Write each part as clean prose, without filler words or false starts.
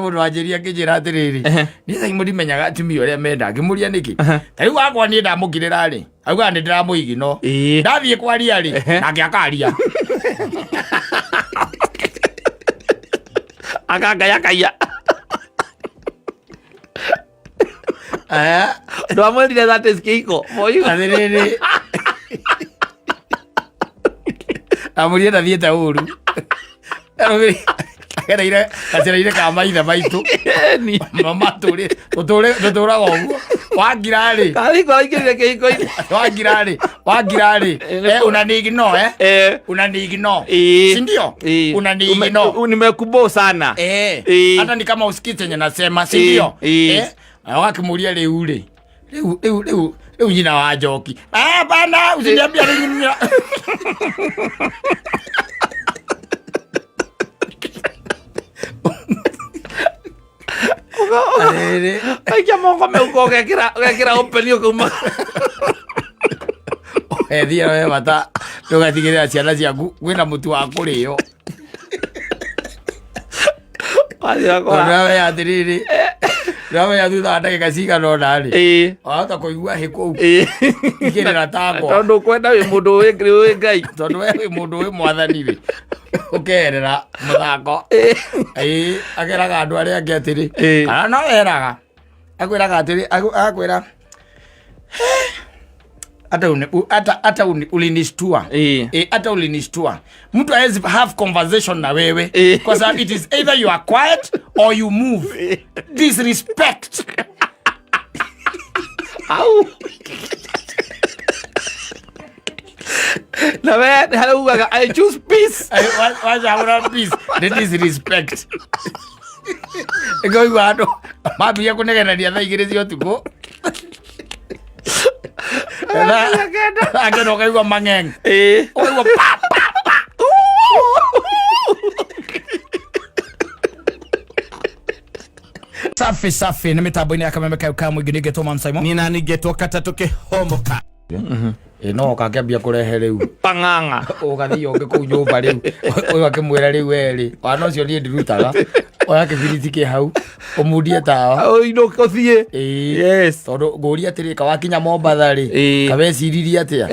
mundu wanjiria kijira atiriri ni sai muri menyaga atumia uria menda ngimuria niki tari wakwa ni ndamukirira ri auga ni ndiramuigi no ndathie kwaria ri nake akaria akangaya ndo amwendire that is kiko moyo atiriri amuria ndathiete uru Kacireire ka maitha maitu mama turi tutura goguo wangirari kali kwa ingire kiko-ini wangirari unanigino unanigino si ndio unanigino nimekubo sana hata ni kama usikite yenye nasema si ndio wakimuria riu nyina wa Njoki bana usiniambia nyina Aikia mongo meuko gekira openio kuma thia we bata ndugatigirira ciana ciaku gwina mutu wa kurio we atiriri Rawe thutha wa ndagika cigana ona ri wahota kuigua hiku igirira tako tondu kwenda wi mundu wi ngai tondu we wi mundu wi mwathani ri ukerera muthako ageraga andu aria angi atiri kana no weraga akwiraga atiri akwira hata ulinistua hata ulinistua mtu hawezi have conversation na wewe kwa sababu it is either you are quiet or you move disrespect au na wewe hauga I choose peace wacha peace that is respect ego wado mabia kunegereria thaa igiri cia utuku ageno kaigua mang'eng oigua pa safi nä mä tambo-inä ya kameme kau ka må ingä nä ngetwo Mamsaimo nina ningetwo kata tukihomoka no kakäambia kå rehe rä u pang'ang'a å gathiä å ngä kå u nyå mba rä u å yå akä mwä ra rä u erä wana å cio niä ndirutaga oya kä biriti kä hau å mundie tawa å thiä tondå ngå ria atä rä ka wakinya Mombatha rä kaweciririe atä a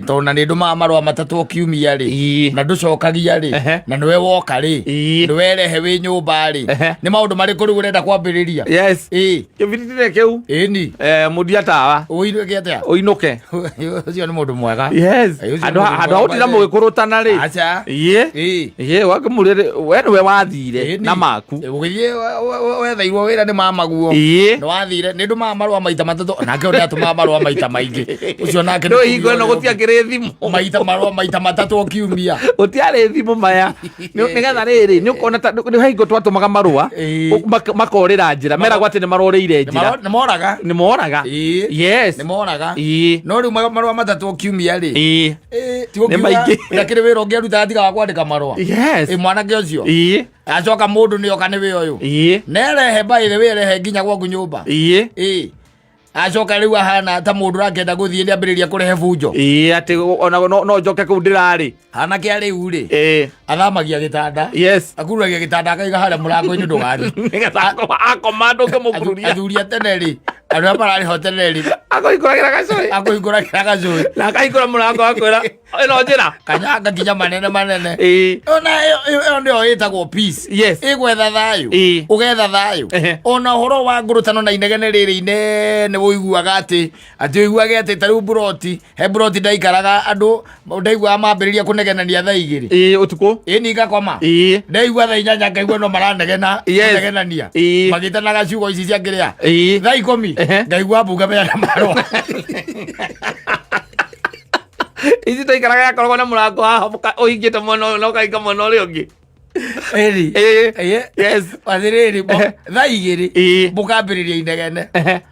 tondå na nä ndå maga marå matatå kiumia rä na ndå cokagia rä na nä we woka rä nä werehe wä nyå mba rä nä maå ndå marä kå rä u å renda kwambä rä ria kä biriti-inä kä u ni må ndia tawa å inuä ke atä a å inuke å cio nä må ndå mwega handå ha å tira må gä kå rå tana rä wakä må rä we nä we wathire na maku å gä thiä wethairwo wä ra nä mamaguo nä wathire nä ndå maga marå maita matatå nake å rä atå maga marå maita maingä å cio nake ndå hingo ä no gå tiakä rä thimå maita marå maita matatå kiumia gå tiarä thimå maya nä getha rä rä nä å kona nä hingo twatå maga marå makorä ra njä ra meragwo atä nä marorä ire njä ra nä moraga nä moraga no rä u marå matatå kiumia rä nä maingä ä kä rä wä ra å ngä aruta atiga wa kwandä ka marå mwanake å cio acoka må ndå nä oka nä wä å yå nerehe mbaä wä rehe nginya gwaku nyå mba acoka rä u ahana ta må ndå rakenda gå thiä nä ambä rä ria kå rehe bunjo atä no njoke kå u ndä rarä anake a rä u rä athamagia gä tanda akururagia gä tanda akaiga harä a må rango-inä ndå gari akoma ndå ngä må kururia athuria tene rä andå arä a mararä ho tene rä akåhingå ragä ra gacå akåhingå ragä ra gacå na akahingå ra må rango akwä ra ä no njä ra kanyanga nginya manene ona ä yo nä yo ä tagwo ä gwetha thayå å getha thayå ona å horo wa ngå rå tano na inegene rä rä inene å iguaga atä å iguage atä ta rä u mburoti he mburoti ndaikaraga andå ndaiguaga mambä rä ria kå negenania thaa igä rä å tukå ä ni ngakoma ndaigua thaa inyanya ngaigua no maranegena negenania magä tanaga ciugo ici ciakä rä a thaa ikåmi ngaigua mbunga meana marå ici ndaikaraga yakoragwo na må rango å hingä te mwena no kainga mwena å rä å ngä athä rä rä thaa igä rä mbå kambä rä ria inegene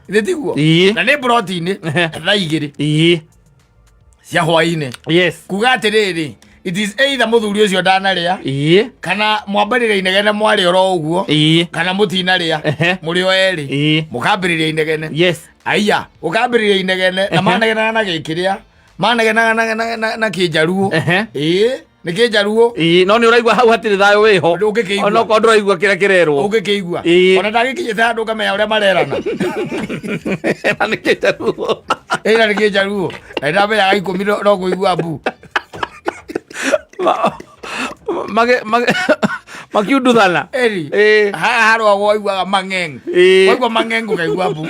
thä tiguo na nä mburoti-inä thaa igä rä cia hwainä kuga atä rä rä it is either må thuri å cio ndanarä a kana mwambä rä ria inegene mwarä oro å guo kana må tinarä a må rä o erä må kambä rä ria inegene aya å kambä rä ria inegene na manegenaga na gä kä rä a manegenaga na kä njaruo nike jaruo no ni uraigua hau hatire thayo wiho ndungikigua ono ko nduraigua kira kirerwo ungikigua ona ndagikinye thandu kamenya uria marerana na nike jaruo na nike jaruo na ndamenya ga 10 no kuigua mbu makiunduthana eri haro waigua mang'eng waigua mang'eng ukaigua mbu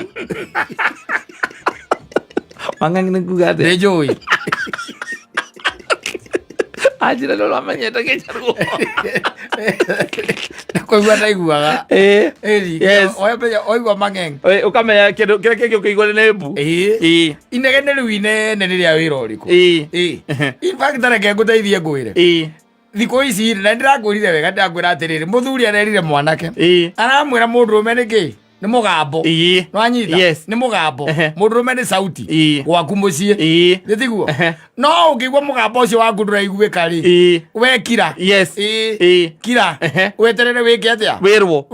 mang'eng ni kugate ndejoi ajira lo amenyete kicharuo kuigua ndaiguaga eri oigua mang'eng ukamenya kindu kire kingi ukigua ni mbu inegene riu inene riria wira uriku in fact ndareke nguteithie ngwire thiko ici na ndirakwirire wega ndakwira atiriri muthuri arerire mwanake aramwira mundurume niki ni mugambo no anyita ni mugambo mundurume ni sauti gwaku mucii nditiguo no ukigwa mugambo ucio waku nduraiguika ri wekira kira weterere wiki atia wirwo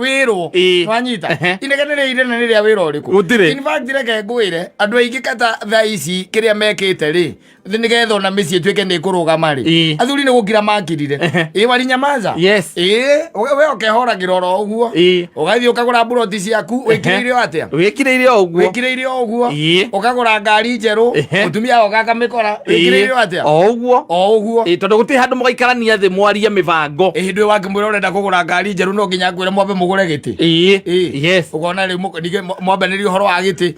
no anyita inegene rire na riria wira uriku in fact reke ngwire andu aingi kata thaa ici kiria mekite ri nigetha ona mĩciĩ ĩtuĩke nĩ ĩkũrũgama rĩ athuri nĩ gũkira makirire wari nyamaza we ũkehoragĩra oro ũguo ũgathiĩ ũkagũra mburoti ciaku wĩkĩrĩire o ũguo ũkagũra ngari njerũ mũtumia oka akamĩkora wĩkĩrĩire o atĩa o ũguo tondũ gũtirĩ handũ mũgaikarania thĩ mwarie mĩbango hĩndĩ wakĩmwĩra ũrenda kũgũra ngari njerũ no nginya kwĩre mwambe mũgũre gĩtĩ ũkona rĩu mwambanĩrie ũhoro wa gĩtĩ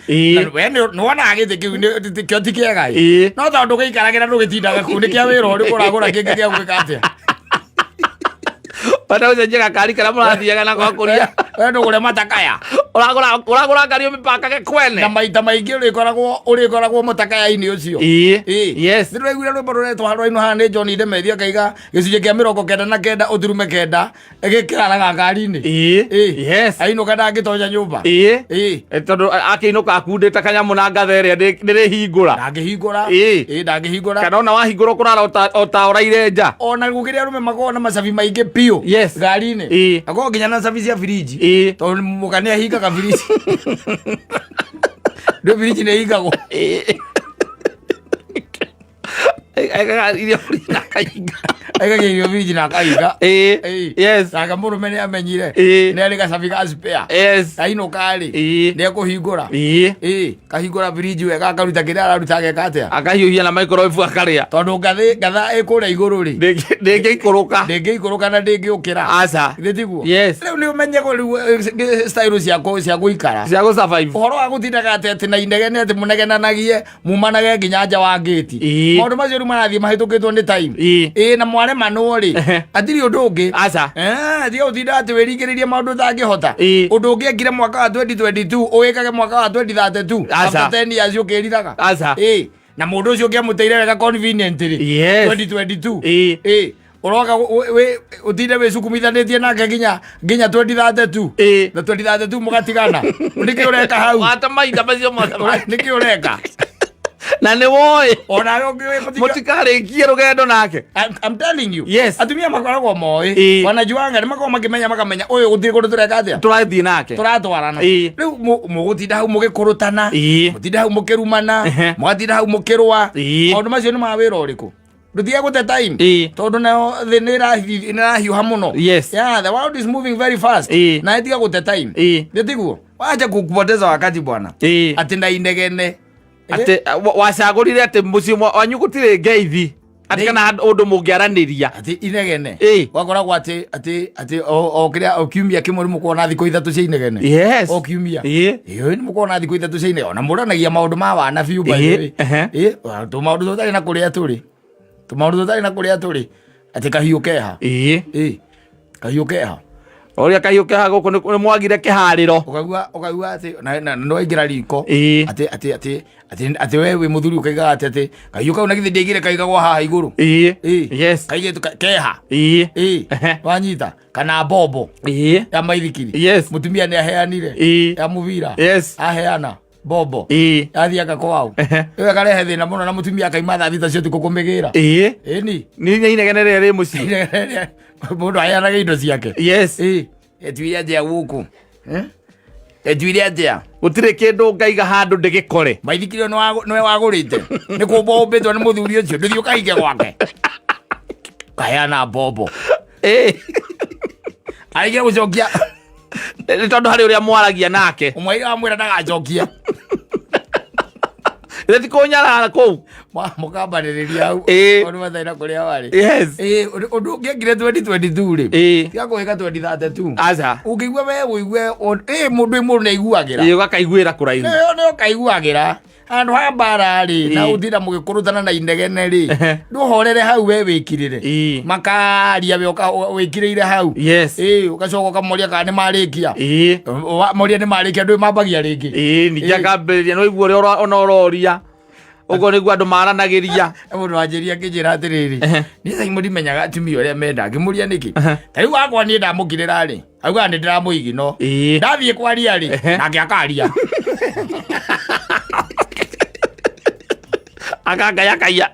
we nĩ wonaga gĩtĩ kĩu kĩo ti kĩega no tondũ gĩikaragira ndũgĩtindaga kũu nĩ kĩa wĩra ũrĩkũ ũragũra kĩngĩ gĩa gwĩka atĩa Pada usia jaga kali kana mũrathiaga na kwa kuria we ndũgũre matakaya ũragũra ngari ũmĩpaka kwene na maita maingĩ ũrĩkoragwo mũtakaya-inĩ ũcio nĩ ndĩraiguire rwĩmbo rũretwo handũ-inĩ haha nĩ John Ndemethia akaiga gĩcunjĩ kĩa 99 ũturume 9 gĩkĩraraga ngari-inĩ ainũka ndangĩtonya nyũmba tondũ akĩinũka akundĩte kanyamũ na ngatha ĩrĩa ndĩrĩhingũra ndangĩhingũra kana ona wahingũra kũrara o ta ũraire nja ona gũkĩrĩ arũme makoragwo na macabi maingĩ piũ ngari-inĩ akorwo nginya na cabi cia biriji tondũ mũka nĩ ahingaga biriji ndũ biriji nĩ hingagwo aigagirio biriji na akahinga nake mũrũme nĩ amenyire nĩ arĩ gacabi ga spare ainũka-rĩ nĩ ekũhingũra kahingũra biriji wega akaruta kĩrĩa araruta ageka atĩa akahiũhia na microwave akarĩa tondũ gatha ĩkũrĩa igũrũ-rĩ ndĩngĩikũrũka na ndĩngĩũkĩra aca ndĩtiguo rĩu nĩ ũmenyego rĩu style cia gũikara cia gũsurvive ũhoro wa gũtindaga atĩ na inegene atĩ mũnegenanagie mumanage nginya nja wa ngĩti maũndũ macio rĩu marathiĩ mahĩtũkĩtwo nĩ time na mwaremanwo-rĩ atirĩ ũndũ ũngĩ tiga gũtinda atĩ wĩringĩrĩirie maũndũ ũtangĩhota ũndũ ũngĩ ekire mwaka wa 2022 ũwĩkage mwaka wa 2032 after 10 years ũkĩriraga na mũndũ ũcio ũngĩamũteire wega conveniently 2022 uroga utinde wĩcukumithanĩtie nake nginya 2032 na 2032 mũgatigana nĩkĩ ũreka hau watamaitha macio mothe nĩkĩ ũreka na nĩ woĩ ona mũtikarĩkie rũgendo nake. I'm telling you atumia makoragwo moĩ wanajuanga nĩ makoragwo makĩmenya makamenya ũyũ gũtirĩ kũndũ tũreka atĩa tũrathiĩ nake tũratwarana rĩu mũgũtinda hau mũgĩkũrũtana mũtinda hau mũkĩrumana mũgatinda hau mũkĩrũa maũndũ macio nĩ ma wĩra ũrĩkũ ndũtige gũte time tondũ nayo thĩ nĩ ĩrahiũha mũno the world is moving very fast na ĩtiga gũte time ndĩtiguo wacha kupoteza wakati bwana atĩ na inegene atĩ wacagũrire atĩ mũciĩ wanyu gũtirĩ ngeithi atĩ kana ũndũ mũngĩaranĩria atĩ inegene wakoragwo atĩ o kiumia kĩmwe nĩ mũkorwo na thikũ ithatũ cia inegene o kiumia nĩ mũkorwo na thikũ ithatũ cia inegene ona mũranagia maũndũ ma wana biũ tũmaũndũ tũtarĩ na kũrĩa tũrĩ atĩ kahiũ keha kahiũ keha oria kahiũ keha gũkũ nĩ mwagire kĩharĩro ũkaigua atĩ na nĩwaingĩra riko atĩ we wĩ mũthuri ũkaigaga atĩ kahiũ kau na githĩ ndĩaigire kaigagwo haha igũrũ kaigĩtwo keha wanyita kana mbombo ya maithikiri mũtumia nĩ aheanire ya mũbira aheana bobo athiaga kwao ĩwe karehe thĩna mũno na mũtumia akaima thaa thita cio tukũ kũmĩgĩra nĩ inegene rĩrĩa rĩ mũciĩ mũndũ aheanaga indo ciake etuire atĩa gũkũ etuire atĩa gũtirĩ kĩndũ ngaiga handũ ndĩgĩkore maithikiri nĩwe wagũrĩte nĩ kũmba ũmbĩtwo nĩ mũthuri ũcio ndũthiĩ ũkaige gwake kayana bobo aige gucokia ni tondu hari uria mwaragia nake umwe amwira ndagacokia Reti konyara kou mukambaririria au onu mathaina kuria wari undu ngengire 2022 ri tiga kuhika 2032 aza ukigwa we uigwe mundu imuru ne iguagira gakaiguira kuraihu ne kaiguagira andu ha mbara ri na uthira mugikurutana na inegene ri nduhorere hau we wikirire makaria we wikirire hau ugacoka kamoria kana ni marikia moria ni marikia ndu mambagia ringi ninja kambiriria no igwo ona ororia ugo niguo andu maranagiria mundu wanjiria kinjira atiriri ni sai muri menyaga atumia uria menda ngimuria niki tariu wakwa ni ndamukirira ri auga ni ndiramuigi no ndathie kwaria ri nake akaria akangaya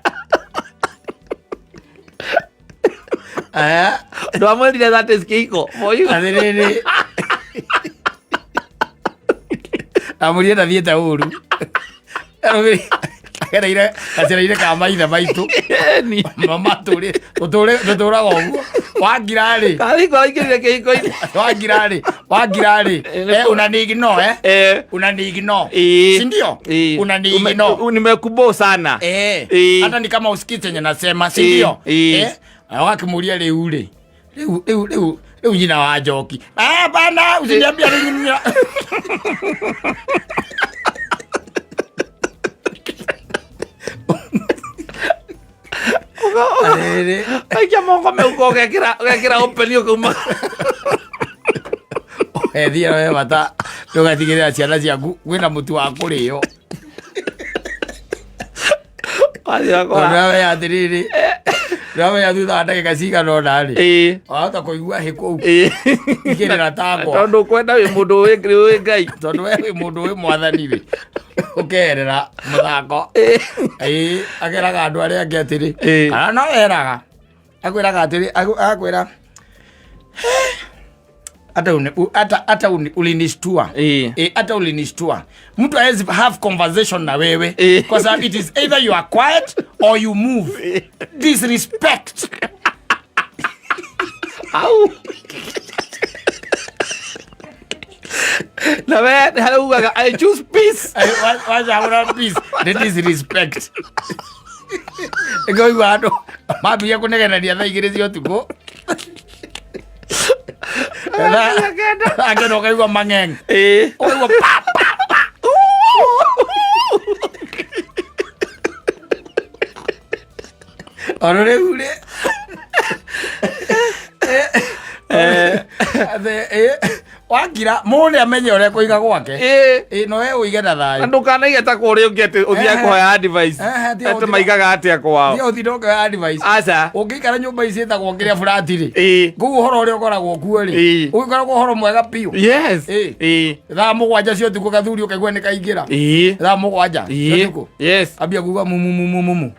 ndo amwendire that is kiko moyo atiriri amuria ndathiete uru agereire kamaithe maitu mama tuturaga uguo wangirari ingirire kiko-ini wangirari unanigino unanigino sindio unanigino nimekubo sana hata ni kama usikii chenye nasema sindio wakimuria riu nyina wa Njoki bana usiniambia nyina aikia moko meuko gekira open yo kuma thia we bata ndugatigirira ciana ciaku wina mutu wa kurio nawe atiriri nawe athutha ndagika cigana ona ri wahota kuigua hi kuu ikirira tako tondu kwenda wi mundu wi ngai tondu we wi mundu wi mwathani ri ukerera muthako ageraga andu aria angi atiri kana no eraga akwiraga atiri akwira hata ulinistua hata ulinistua mtu hawezi have conversation na wewe kwa sababu it is either you are quiet or you move disrespect au na we haluga I choose peace I peace that is respect ego iwado mabia kunegereria thaa igiri cia utuku ageno kaigua mang'eng oigua pa ono riu ri wagira mundu amenye uria kuiga gwake no we uige na thayu andu kanaige ta kuria ungi ati uthia kuhoya advice ati maigaga atia kwao ndio uthiroka advice aca ungikara nyumba ici etagwo ngiria flat ri kugu horo uria ukoragwo kuo ri ugikoragwo horo mwega piu yes thaa mugwanja cio tuku gathuri ukaigua ni kaingira thaa mugwanja cio tuku yes ambia kuga mumu mumu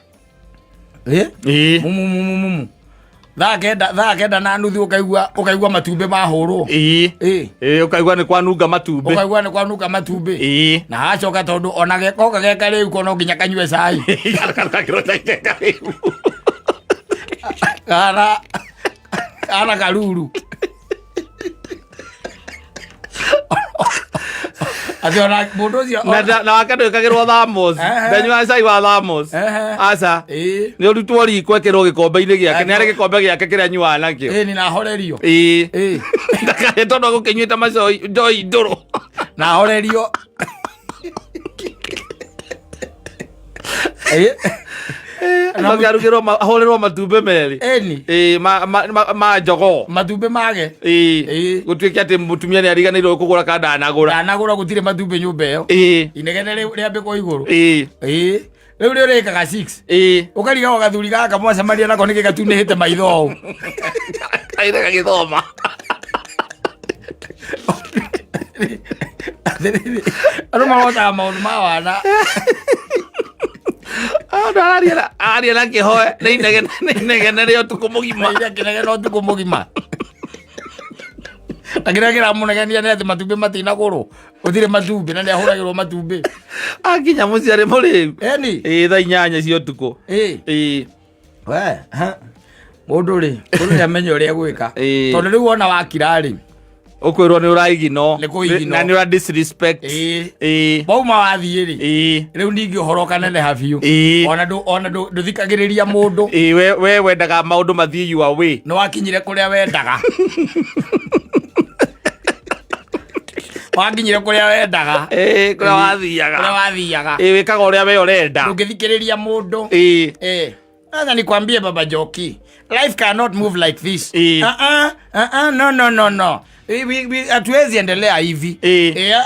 thaa kenda na nuthu ukaigua matumbi mahurwo ukaigua ni kwanunga matumbi na acoka tondu ona gekoka geka riu kono nginya kanyue cai kana karuru ationa mundu ucio na wakati ukagirwo thamos ndanyua cai wa thamos aca ni urutwo riko ekirwo gikombe-ini giake ni ari gikombe giake kiria nyuaga nakio ni nahorerio ndakae tondu agukinyuite njoi nduru nahorerio arugirwo ahorerwo matumbi meri ma njogo matumbi mage gutuike ati mutumia ni ariganirwo kugura kana ndanagura gutire matumbi nyumba iyo inegene riambikwo iguru riu rio rikaga 6 ukariga gathuri gaka mwacamaria nako niki gatunihite maitho u kaire gagithoma andu marotaga maundu ma wana aria na kihoe ni inegene rio tuku mugima kinegene tuku mugima agira gira munegenia ni ati matumbi matinagurwo uthire matumbi na ni ahuragirwo matumbi akinya muciari muriu eni thaa 8 cia utuku we mundu ri mundu amenye uria gwika tondu riu wona wakira ri ukwirwo ni uraigino na ni ura disrespect bauma wathie ri riu ningi uhoro kanene habiu ona nduthikagiriria mundu we wendaga maundu mathie your way no wakinyire kuria wendaga wakinyire kuria wendaga kuria wathiaga wikaga uria we urenda ndungithikiriria mundu Sasa nikwambie Baba Joki, life cannot move like this. No. Hatuwezi endelea hivi.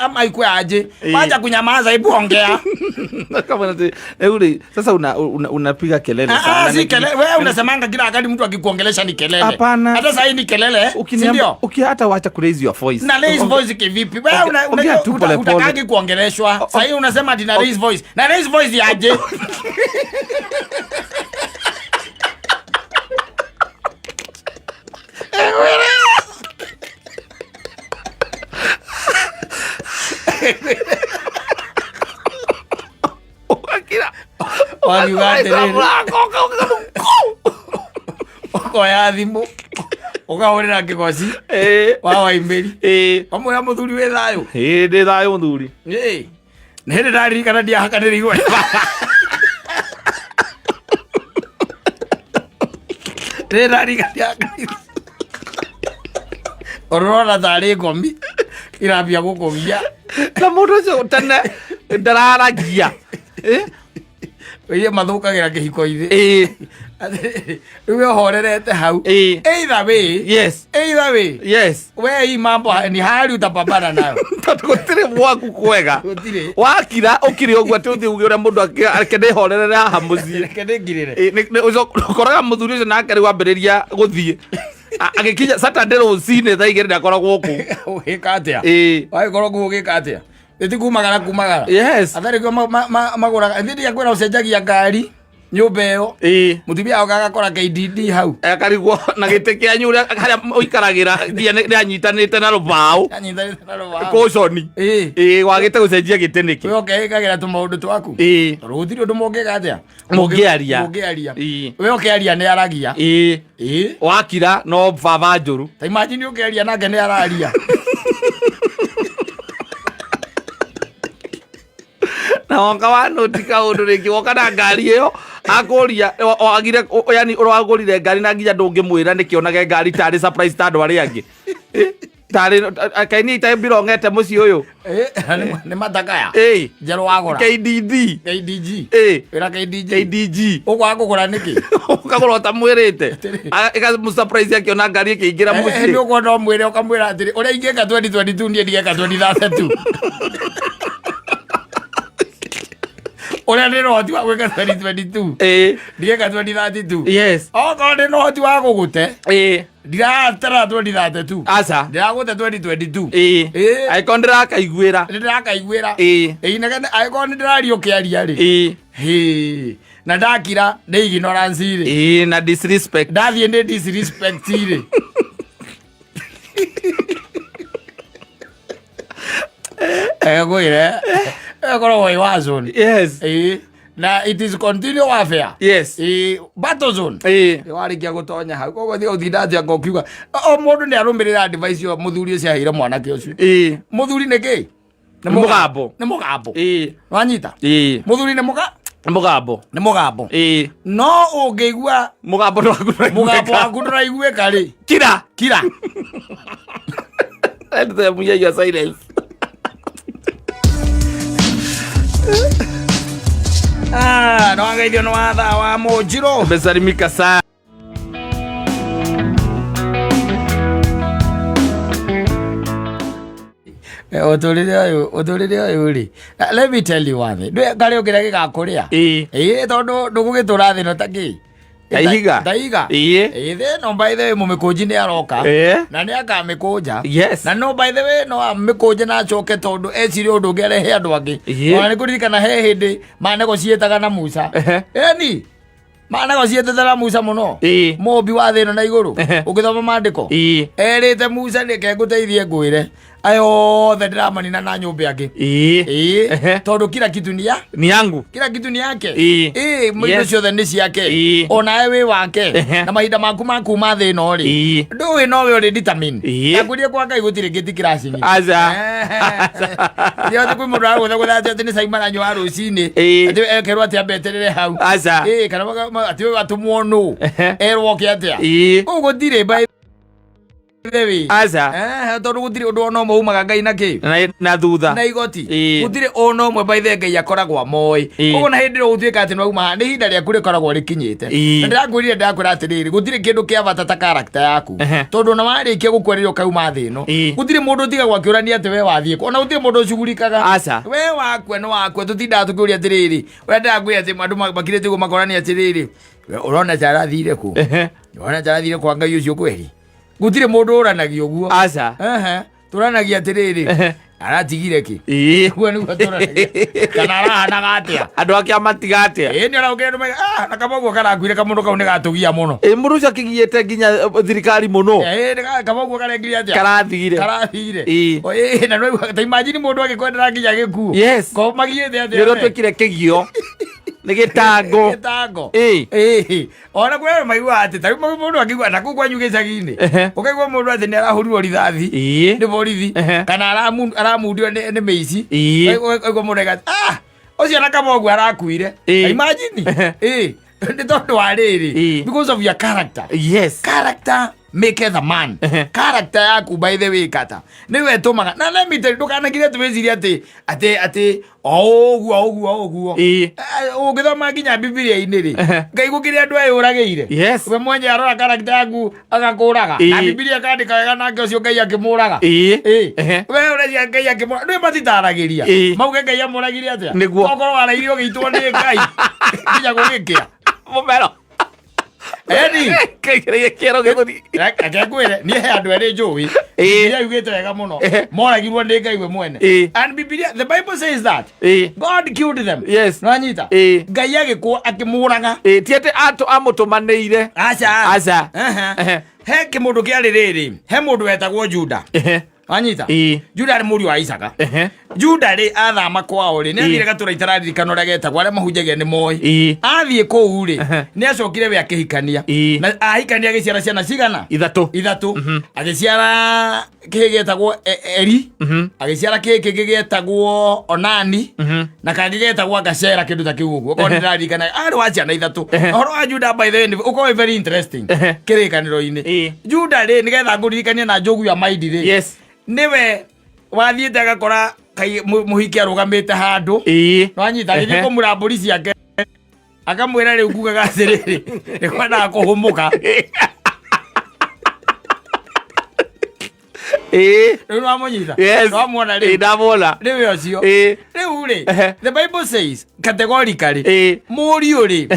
Ama ikuwe aje. Wacha kunyamaza, hebu ongea. Kama sasa unapiga kelele sana. Si kelele. Wewe unasemanga kila wakati mtu akikuongelesha ni kelele. Hapana. Hata sasa hii ni kelele. Ndio. Hata wacha ku raise your voice. Na raise voice kivipi? Wewe unataka kuongeleshwa. Sasa hii unasema ati na raise voice. Na raise voice aje? Okoya thimu ukahurira kigoci wa Waimbiri amwe muthuri we thayo ndi thayo muthuri ni hindi ndaririkana ndiahakanira igwe orora thari ngomi irambia gukugia na mundu ucio tene ndararagia Oye mathukagira kihiko-ini riu horerete hau either way we hii mambo ni hali utapambana nayo gutire mwaku kwega wakira ukiri ogwa tuthi uge uria mundu akende horerera haha muthie kende ngirire ukoraga muthuri ucio nake riu ambiriria guthie agikinya Saturday rucine thaa igiri ndakoragwo ku ugika atia wagikorwo ku ugika atia eti kumagara athari kwa magura ndiye kwera ucenjagia ngari nyumba iyo mutumia wao gagakora KDD hau akarigwo na gite kia nyura haria uikaragira ndia anyitanite na rubao koshoni wagite gucenjia gite niki we okekagira tu maundu twaku ruthiri undu mongega atia mungiaria we okiaria ni aragia wakira no baba njuru ta imagine ukiaria nake ni araria na wonga wa notika undu ringi woka na ngari iyo akuria agire yani uragurire ngari na nginya ndungimwira nikionage ngari tari surprise tandu ari angi tari kaini ita birongete muci uyu ni matakaya jero wagura KDG ira KDG ugwa kugura niki ukagura utamwirite ika mu surprise akiona ngari ikiingira muci ni ugwa ndo mwire ukamwira atiri uria ingeka 2022 ndiye ndigeka 2032 Ola ni no hoti wa gweka 2022 ndigeka 2032 oko ni no hoti wa gugute ndiratara 2032 asa ndiraguta 2022 aiko ndirakaiguira inegene aiko ndirario kiaria ri na ndakira ndi ignorance ri na disrespect ndathie ndi disrespect ri gwire ekoro wa wazone na it is continue warfare battle zone warikia gutonya hau kogo thio thindati akokiuga o mundu ni arumirira advice yo muthuri ucio ahire mwanake ucio muthuri niki ni mugambo wanyita muthuri ni mugambo no ungigua mugambo waku nduraiguika ri kira and the muya your silence no angaithio no watha wa Munjiro besarimika sana uturire uyu ri let me tell you one thing kari ukira gigakuria tondu ndugugitura thino taki Taiga no by the way mumikunji ni aroka na ni akamikunja na no by the way no amikunja na choke tondu eciri undu ungerehe andu angi ona ni kuririkana he hindi manego cietaga na Musa ni manego cietaga na Musa muno mobi wa thino na iguru ugithoma mandiko erite Musa ni ke nguteithie ngwire ayo the drama ni na nyumba yake tondu kila kitu ni yangu, kila kitu ni yake mwindo ciothe ni ciake ona ewe wake na mahinda maku ma thino ri nduwi nowe uri determine akurie kwa Ngai gutire giti kiracini aza ndio tu mundu aragutha gutha ati ni saimana nywa rucini ati ekerwa ati abeterere hau aza kana ati atumwo nu erwo ke atia ugutire bai Devi aza tondu gutire undu ono mo umaga Ngai naki na thutha na igoti gutire ono mwe baithe Ngai akoragwa moi ugo na hindi ro utuika ati no uma ni hinda ria kuri koragwo rikinyite ndirakwirire ndakwira atiriri gutire kindu kia bata ta character yaku tondu na warikia gukwererio kauma thino gutire mundu tiga gwakiurania ati we wathie ona gutire mundu cugurikaga aza we wakwe no wakwe tutinda tukuria atiriri we ndakwira ati mandu makirite go makorania atiriri urona charathire ku urona charathire kwa Ngai ucio kweri gutire mundu uranagio guo aza turanagia atiriri aratigire ki guo ni turanagia kana arahanaga atia andu ake amatiga atia ni araugire no na kaboguo karakuire kamundu kau ni gatugia muno mundu ucio akigiete nginya thirikari muno kaboguo karengire atia karathigire na no ta imagine mundu agikwendera nginya gikuo ko magiete atia ni twekire kigio ni gitango ona kwe maigua ati ta mundu akigwa na ku kwanyu gicagi-ini ukaigua mundu ati ni arahurirwo rithathi ni borithi kana aramundio ni meici ukaigua mundu ati ucio na kaboguo arakuire imagine ni tondu wa riri because of your character character make the man character yaku by the way kata niwe tumaga na let me tell you ndukanagire tuweciria ati oguo ugithoma nginya Biblia-ini ri Ngai gukire andu ayurageire we mwenye arora character yaku agakuraga na Biblia kandika wega nake ucio Ngai akimuraga we urecia Ngai akimuraga ndu matitaragiria mauge Ngai amuragire atia okorwo arairio gitwo ni Ngai nginya gugikia mumero kero githuri akakwire ni he andu eri njui Biblia yugite wega muno moragirwo ni Ngai we mwene and Biblia the Bible says that God killed them nwanyita Ngai agikwo akimuraga ti ati atu amutumaneire aca he kimundu kiari riri he mundu wetagwo Juda anyita Juda ari muri wa Isaka Juda ri athama kwao ri ni athire gatura itararirikana ria getagwo aria mahunjagia ni moi athie kou ri ni acokire we akihikania na ahikania agiciara ciana cigana ithatu agiciara kihi getagwo Eri agiciara kiki getagwo Onani na kangi getagwo Gashera kindu ta kiu uguo ko ndiraririkana ari wa ciana ithatu horo wa Juda by the way uko very interesting kirikaniro-ini Juda ri ni getha nguririkania na njogu ya maidi ri niwe wathiete agakora kai muhiki arugamite handu nwanyita githie kumura mburi ciake akamwira riu kugaga atiriri nikwenda kuhumuka riu nwamonyita nwamwona riu ndamwona riu ucio riu ri the Bible says categorically muriu ri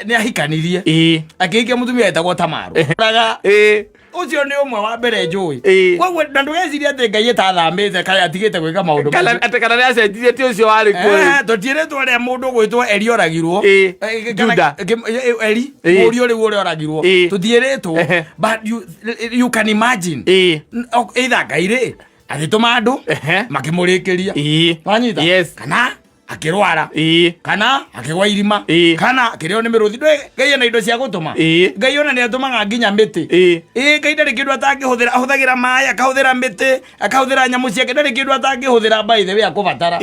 ni ahikanirie akihikia mutumia etagwo Tamaru ucio ni umwe wa mbere njui koguo na ndugecirie ati Ngai etathamite kana atigite gwika maundu kana ni acenjirie ti ucio wari kuri tutiretwo ria mundu gwitwo Eri oragirwo Juda Eri murio riu uri oragirwo tutieretwo but you can imagine either Ngai ri agituma andu makimurikiria wanyita kana akirwara kana akigwa irima kana akirio ni miruthi Ngai na indo cia gutuma Ngai ona ni atumaga nginya miti Ngai ndari kindu atangihuthira ahuthagira mai akahuthira miti akahuthira nyamu ciake ndari kindu atangihuthira by the way akubatara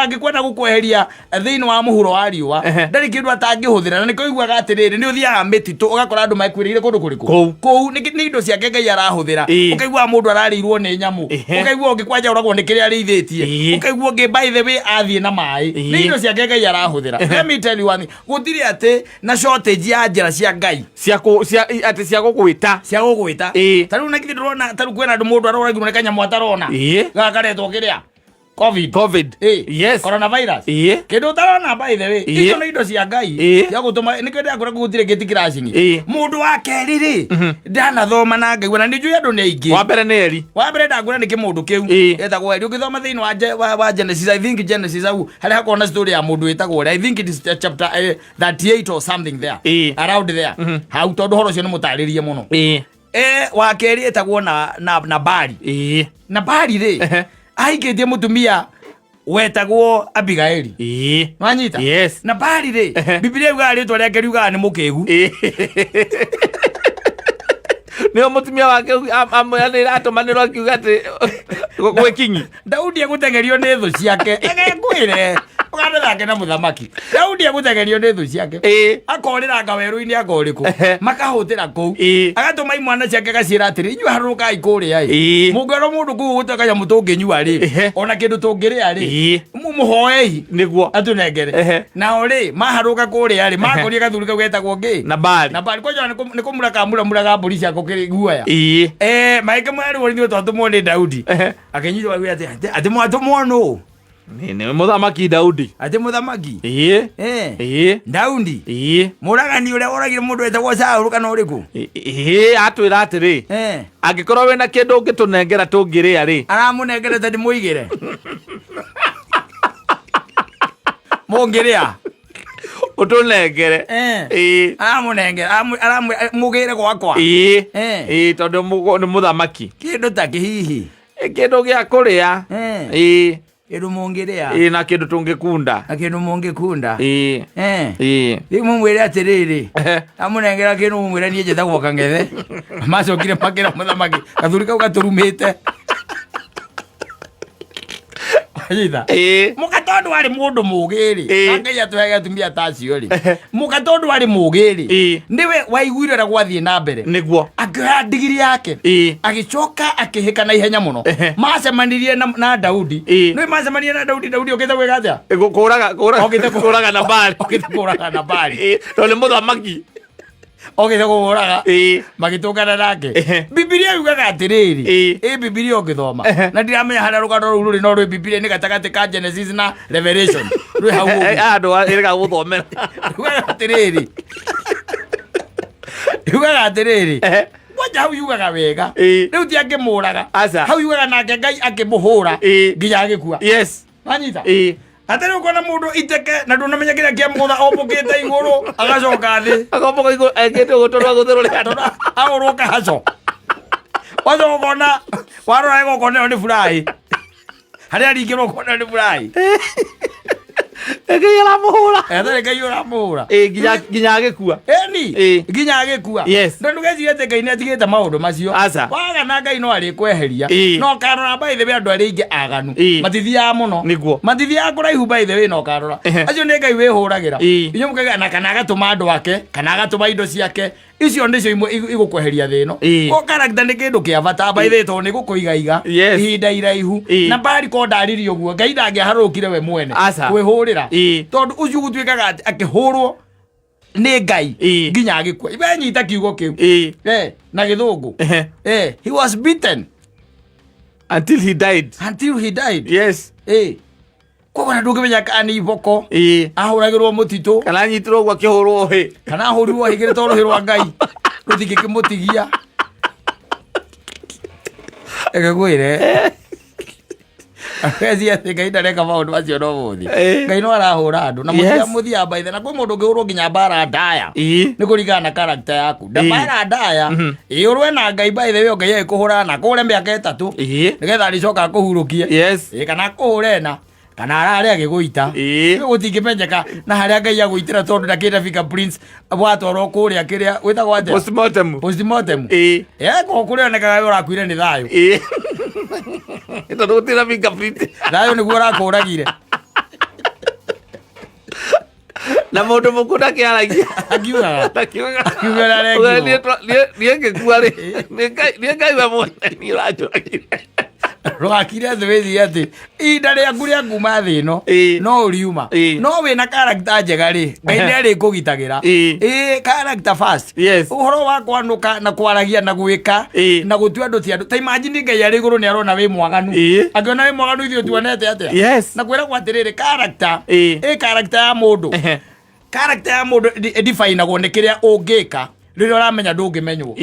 angikwenda gukweheria thiini wa muhuro wa riua ndari kindu atangihuthira na niko iguaga atiriri ni uthiaga mititu ugakora andu makwirire kundu kuriku kou ni indo ciake Ngai arahuthira ukaigua mundu ararirwo ni nyamu ukaigua ungikwanja uragwo ni kiria arithitie ukaigua ungi by the way athie na mai ni indo ciake Ngai arahuthira let me tell you one gutiri ati na shortage ya njira cia Ngai ati cia gugwita taru na kithi ndrona taru kwena andu mundu aroragirwo ni kanyamu atarona gakaretwo kiria COVID coronavirus kindu tarona by the way icio ni indo cia Ngai ya gutuma ni kwenda akora gutire geti crashing mundu wa keriri ndanathoma na Ngai na ndijui andu ni aingi wa mbere ni Eri wa mbere ndangura ni kimundu kiu etagwo Eri ukithoma thiini wa Genesis I think Genesis au hari hakona story ya mundu etagwo I think it is chapter 38 or something there around there hau tondu horo cio ni mutaririe muno wa keri etagwo na bari na bari ri aikitie mutumia wetagwo Abigaili manyita na bari ri Biblia yuga ritwa riake riuga ni mukigu Nio mutumia wake amyanira atomanirwo akiuga ati gwekinyi Daudi agutengerio ni thu ciake egekwire uganda thake na muthamaki Daudi agutengerio ni thu ciake akorira ngaweru-ini agoriku makahutira kou agatuma imwana ciake gacira atiri inyu harukai kuria mungero mundu ku guteka ya mutunginyua ri ona kindu tungiria ri mumuhoei niguo atunengere nao ri maharuka kuria ri makoria gathuri kau getagwo ngi na bari kwaja ni kumuraka muraga mburi ciako kiri guoya maike mwari wori ni twatumwo ni Daudi akenyitwo agwe ati mwatumwo no ni muthamaki Daudi ati muthamaki Daudi muragani uria oragire mundu etagwo Saulu kana uriku atwira atiri angikorwo wina kindu ungitunengera tungiria ri aramunengere tadi muigire mungiria utunengere aramunengere mugire gwakwa tondu ni muthamaki kindu ta kihihi kindu gia kuria kindu mungiria na kindu tungikunda na kindu mungikunda mumwire atiriri amunengera kindu mumwire nie njethagwo Kangethe macokire makira muthamaki gathuri kau gaturumite mugatondu wari mundu mugiri Ngai atuhege atumia tacio ri mugatondu wari mugiri niwe waiguire ra gwathie na mbere niguo akioya ndigiri yake agicoka akihika na ihenya muno macemanirie na Daudi niwe macemanirie na Daudi okite gwika atia kuraga na bari kuraga na bari tondu muthamaki okite kuraga magitungana nake Biblia yugaga atiriri Biblia ogithoma na ndiramenya haria rugano ruu ruri no rwi Biblia ni gatagati ka Genesis na Revelation rwi hau andu iriga guthomera yugaga atiriri Waja hau yugaga wega riu ti akimuraga hau yugaga nake Ngai akimuhura nginya agikua manyita atari ukona mundu iteke na ndunamenya kira kia mutha ombukite iguru agacoka thi agomboka iguru agite gutorwa guthero ri aguruka haco wazo ukona warora ego kone ni furahi haria ringiro kone ni furahi Ngai muhura Ngai muhura nginya agikua nginya agikua ndu ngecirete Ngai ni atigite maundu macio waga na Ngai no ari kweheria no karora by the way andu ari ingi aganu matithia muno matithia kuraihu by the way no karora acio ni Ngai wihuragira inyu mukaga na kana agatuma andu ake kana agatuma indo ciake icio ndicio imwe igukweheria thino ko character ni kindu kia bata by the way to ni gukuigaiga ihinda iraihu na bari ko ndariri uguo Ngai ndangiharukire we mwene kwihurira tondu ucio gutwikaga akihurwo ni Ngai nginya agikua ibenyita kiugo kiu na githungu he was beaten until he died koguo na ndungimenya kana ni iboko ahuragirwo mutitu kana anyitirwo gwa kihurwo hi kana ahurirwo higire to ruhi rwa Ngai rutingikimutigia egegwire Akezi ati Ngai ndareka maundu macio no muthi Ngai no arahura andu na muthia mbaithe na kwi mundu ngihurwo nginya mbara ndaya ni kuringana na character yaku mbara ndaya urwe na Ngai mbaithe we Ngai ekuhura na kure miaka 3 nigetha ricoka kuhurukie kana kuhure na kana arare agiguita gutingimenyeka na haria Ngai agwitira tondu ndakira fingerprints bwatwarwo kuria kiria witagwo atia postmortem ko kuria onekaga urakuire ni thayo tondu gutira fingerprint thayo niguo urakuragire na mundu mukunda kiaragia akiuga nie ngikua ri ni Ngai we mwene ni urajuragire rwakire thwezi ati inda riaku ria kuma thi no no uriuma no wina character njega ri Ngai ni ari kugitagira character first uhoro wa kwanuka na kwaragia na gwika na gutua ndu ti andu ta imagine Ngai ari iguru ni arona wi mwaganu angiona wi mwaganu ithio tuonete atia na kwira gwatiriri character character ya mundu character ya mundu defineagwo ni kiria ungika riria uramenya ndungimenywo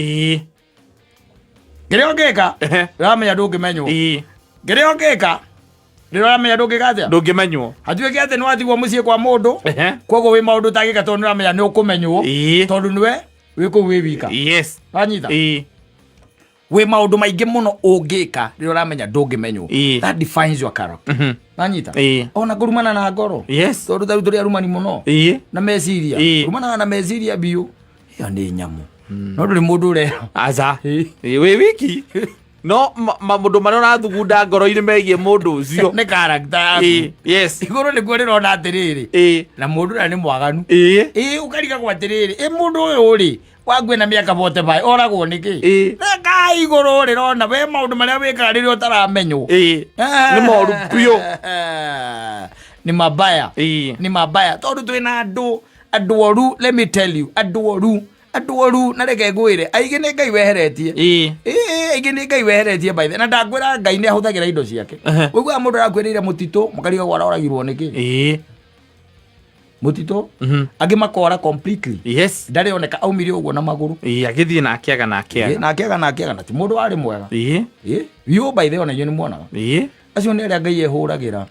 Kiria ungika uramenya ndungimenywo kiria ungika riria uramenya ndungika atia ndungimenywo hatuike ati ni wathigwo mucii kwa mundu koguo wi maundu tagika tondu uramenya ni ukumenywo tondu niwe wiku wi wika anyita we maundu maingi muno ungika ri uramenya ndungimenywo. That defines your character. Nanyita ona kurumana na ngoro. Tondu tari arumani muno na meciria kurumana na meciria biu iyo ni nyamu no nduri mundu urera aza we wiki no mamundu maria urathugunda ngoro-ini megie mundu ucio ni character yaku. Iguru ni kurirona atiriri na mundu ura ni mwaganu ukariga kwa atiriri mundu uyu ri wangwe na miaka 45 oragwo niki reka iguru rirona we maundu maria wikaga riria utaramenywo ni moru pio ni mabaya tondu twina andu oru. Let me tell you, andu oru na reke ngwire aige ni Ngai weheretie aige ni Ngai weheretie by the na ndangwira Ngai ni ahuthagira indo ciake. Wigua mundu arakwirire mutito mukariga gwaroragirwo niki mutito agi makora completely ndari oneka aumire uguo na maguru agithie na akiaga na ti mundu ari mwega you by the ona you ni muonaga acio ni aria Ngai ehuragira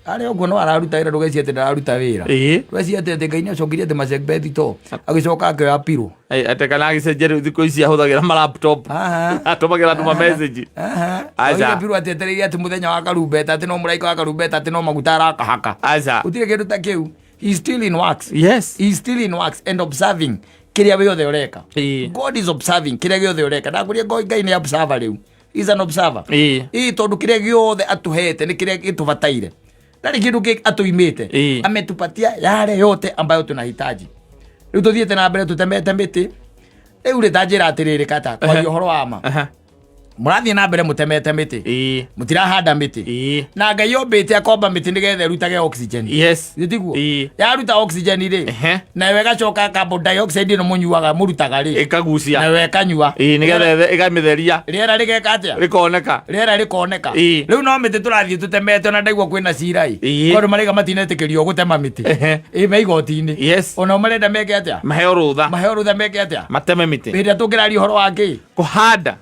ari uguo no araruta wira ndugeci ati ndararuta wira tweci ati Ngai ni acokirie ati macekbethi to agicoka akioya piro ate kana agicenjeria thikũ ici ahuthagira ma laptop atumagira tuma message aja piro ati etereire ati muthenya wa karumbeta ati no muraika wa karumbeta ati no maguta arakahaka aja utire kindu ta kiu. He's still in works. He's still in works and observing kiria yothe ureka. God is observing kiria yothe ureka. Ndakuria Ngai ni observer riu. He's an observer. Tondu kiria yothe atuhete ni kiria gitubataire. Ndari kindu atuimite. Ametupatia yale yote ambayo tunahitaji. Riu tuthiete na mbere tutemete miti. Riu ritanjira atiriri kata kwa uhoro wa ma. Murathie na mbere mutemete miti mutirahanda miti na Ngai yombite akomba miti nigethe rutage oxygen. Gitiguo yaruta oxygen ri na wega coka carbon dioxide no munyuaga murutaga ri ikagucia na wega nyua nigethe igamitheria riera rigeka atia rikoneka riu no miti turathie tutemete na ndaigua kwina cirai kondu mariga matinetikirio gutema miti me igoti-ini ona marenda meke atia maheo rutha meke atia mateme miti rĩrĩa tũngĩraria ũhoro wa kĩ kũhanda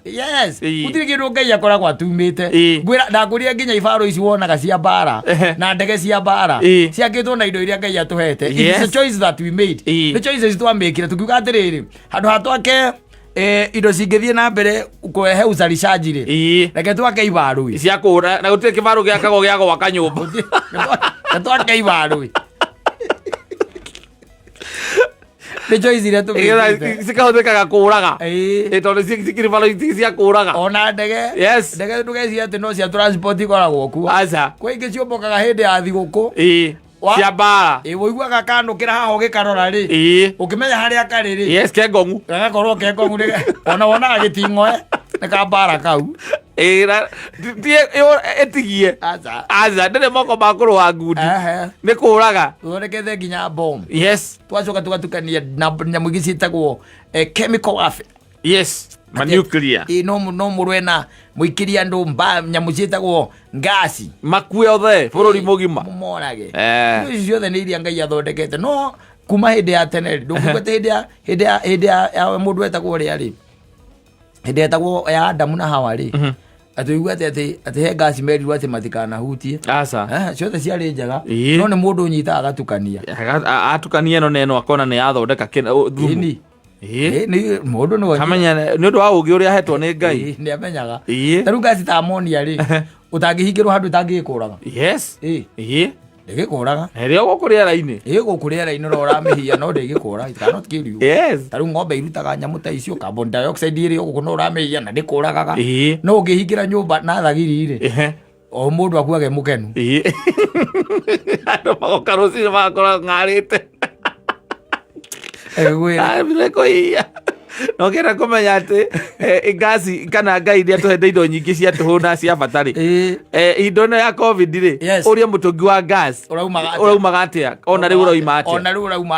gutiri kindu Ngai akoragwo atumite ngwira ndakuria nginya ibaro ici wonaga cia bara na ndege cia bara ciakitwo na indo iria Ngai atuhete. It is a choice that we made. The choices twamekire tukiuga atiriri handu hatwake indo cingithie na mbere kuehe uzalishaji ri reke twake ibaru cia kura na gutire kibaru giakagwo gia gwaka nyumba twake ibaru Nicho izire tu sikahuthikaga kuraga tondu cikiri balo cia kuraga ona ndege ndege ndugeci ati no cia transport ikoragwo kuo aca kwa ingi ciombokaga hindi ya thiguku cia bara woiguaga kanukira haha ugikarora ri ukimenya haria kari ri kengongu gagakorwo kengongu ona wona agiting'oe nika bara kau etigie aca ndiri moko makuru wa ngundi ni kuraga turekethe nginya bomb twacoka tugatukania na nyamu ingi ciitagwo chemical warfare nuclear no murwe na muikiria andu nyamu ciitagwo ngasi makue othe bururi mugima mumorage icio ciothe ni iria Ngai athondekete no kuma hindi ya tene ndungwete hindi ya mundu etagwo ria ri hindi etagwo ya Adamu na Hawa ri atuigua ati he ngasi merirwo ati matikanahutie aca ciothe ciarĩ njega no nĩ mũndũ ũnyitaga agatukania atukania ĩno na ĩno akona nĩ yathondeka thumu mũndũ nĩ ũndũ wa ũgĩ ũrĩa ahetwo nĩ Ngai nĩ amenyaga ta rĩu ngasi ta amonia rĩ ũtangĩhingĩrwo handũ ĩtangĩgĩkũraga ndĩgĩkũraga rĩrĩa gũkũ rĩera-inĩ gũkũ rĩera-inĩ no ũramĩhia no ndĩgĩkũra it cannot kill you. Ta rĩu ng'ombe irutaga nyamũ ta icio carbon dioxide ĩrĩ gũkũ no ũramĩhia na ndĩkũragaga no ũngĩhingĩra nyũmba na thagiri-rĩ o mũndũ akuage mũkenu andũ magoka rũciinĩ magakorwo ng'arĩte kũhia no kenda kumenya ati ngasi kana Ngai iria tuhete indo nyingĩ cia tũhũ na cia bata rĩ indo ĩno ya covid rĩ ũrĩa mũtũngi wa gas ũraumaga atĩa ona rĩu ũrauma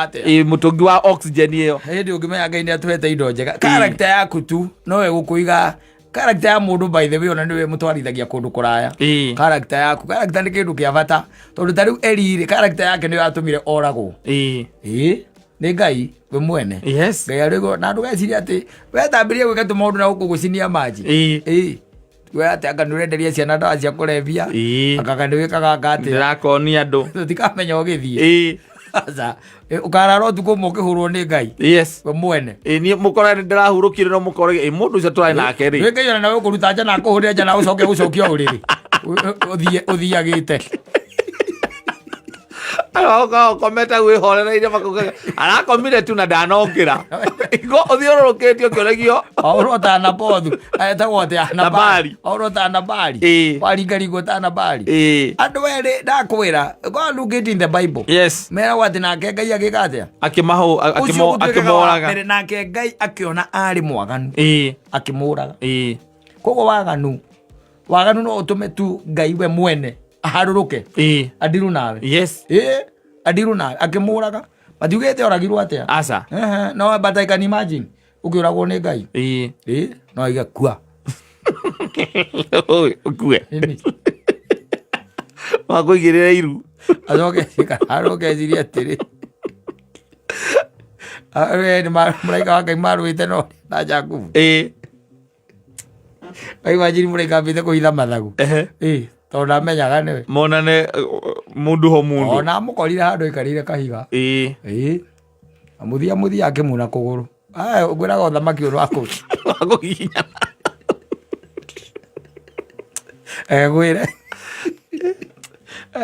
atĩa mũtũngi wa oxygen ĩyo hĩndĩ ũngĩmenya Ngai nĩ atũhete indo njega. Character yaku tu no ĩgũkũiga character ya mundu by the way ona niwe mutwarithagia kundu kuraya character yaku nĩ kindu kia bata tondu ta riu Eli character yake nĩ yatumire oragwo nĩ Ngai we mwene Ngai arigo na ndugeciria ati wetambirie gwika tu maundu na gukugucinia maji we ati anga nurenderia ciana ndawa cia kulevia anga kandu wikaga ngati ndirakonia andu tutikamenya ugithie Aza ukararo tuko moke hurwo ni Ngai. Yes. We mwene. Ni mukora ndirahurukire no mukore mundu ucio twai nake ri. Weke yona nawe kuruta nja na kuhuria nja na ucokia uriri. Uthiagite. Alo kometa gwe horera ire makuga. Arakomire tu na ndanokira. Igo uthiororoketio kioregio. Aurota na bodhu. Ayeta wote anabari. Aurota anabari. Waringari gota anabari. Andu ere ndakwira. God look it in the Bible. Yes. Mera wati nake Ngai agikatia. Akimoraga. Mere nake Ngai akiona ari mwaganu. Akimuraga. Kogo waganu no utume tu Ngai we mwene aharuruke adiru nawe. Yes. Adiru nawe akimuraga matiugete oragirwo atia asa no but I can imagine ukiuragwo ni Ngai no igakua ukue makuigirira iru aroke ciria atiri ni muraika wa Ngai marwite no na Jakubu imagine muraika mbite kuhitha mathagu tondu amenyaga niwe monane mundu ho mundu ona mukorire handu ikarire kahiga muthia akimuna kuguru gwiraga uthamaki uru akuginya gwire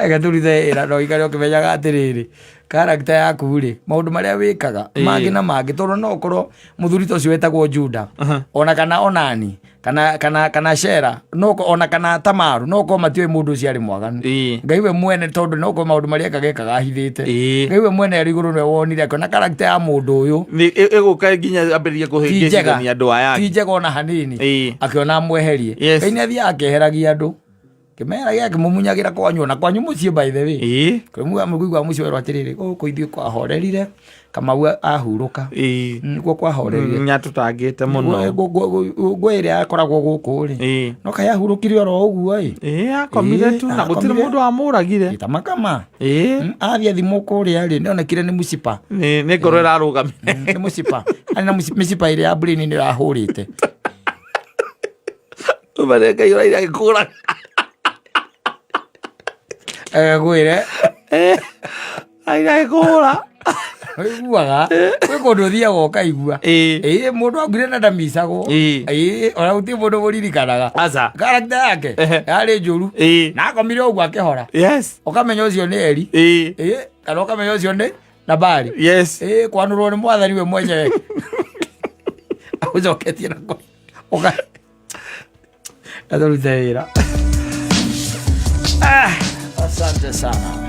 gaturithe ira no ikare ukimenyaga atiriri character yaku ri maundu maria wikaga mangi na mangi tondu no ukorwo muthuri ta ucio wetagwo Juda ona kana Onani kana Shera no ona kana Tamaru no ko matiwe mundu ucio ari mwaganu Ngai we mwene tondu no ko maundu maria kagekaga hithite Ngai we mwene ari iguru ne wonire ko na character ya mundu uyu ni iguka nginya ambiririe kuhingicithania andu aya tijega ona hanini akiona mweherie Ngai ni athia akeheragia andu kimera yake mumunyagira kwanyu na kwanyu mucie by the way kwimuga mugigwa mucie werwa atiriri guku ithio kwahorerire Kamau ahuruka niguo kwahorerire nyatutangite muno gwire akoragwo guku ri no kai ahurukire oro uguo akomire tu na gutire mundu amuragire itamakama athia thimu kuria ri nionekire ni musipa ni ngoro irarugamire ni musipa ani na musipa ile ya brain ni rahurite ubareka ira ikura gwire aiga ikura iguaga we kundu thiaga ukaigua mundu angire na ndamicago ona gutie mundu muririkanaga aca character yake yari njuru na akomire uguo akihora ukamenya ucio ni Eri kana ukamenya ucio ni Nabali kwanurwo ni mwathani we mwenyewe agucoketie nako naturute wira asante sana.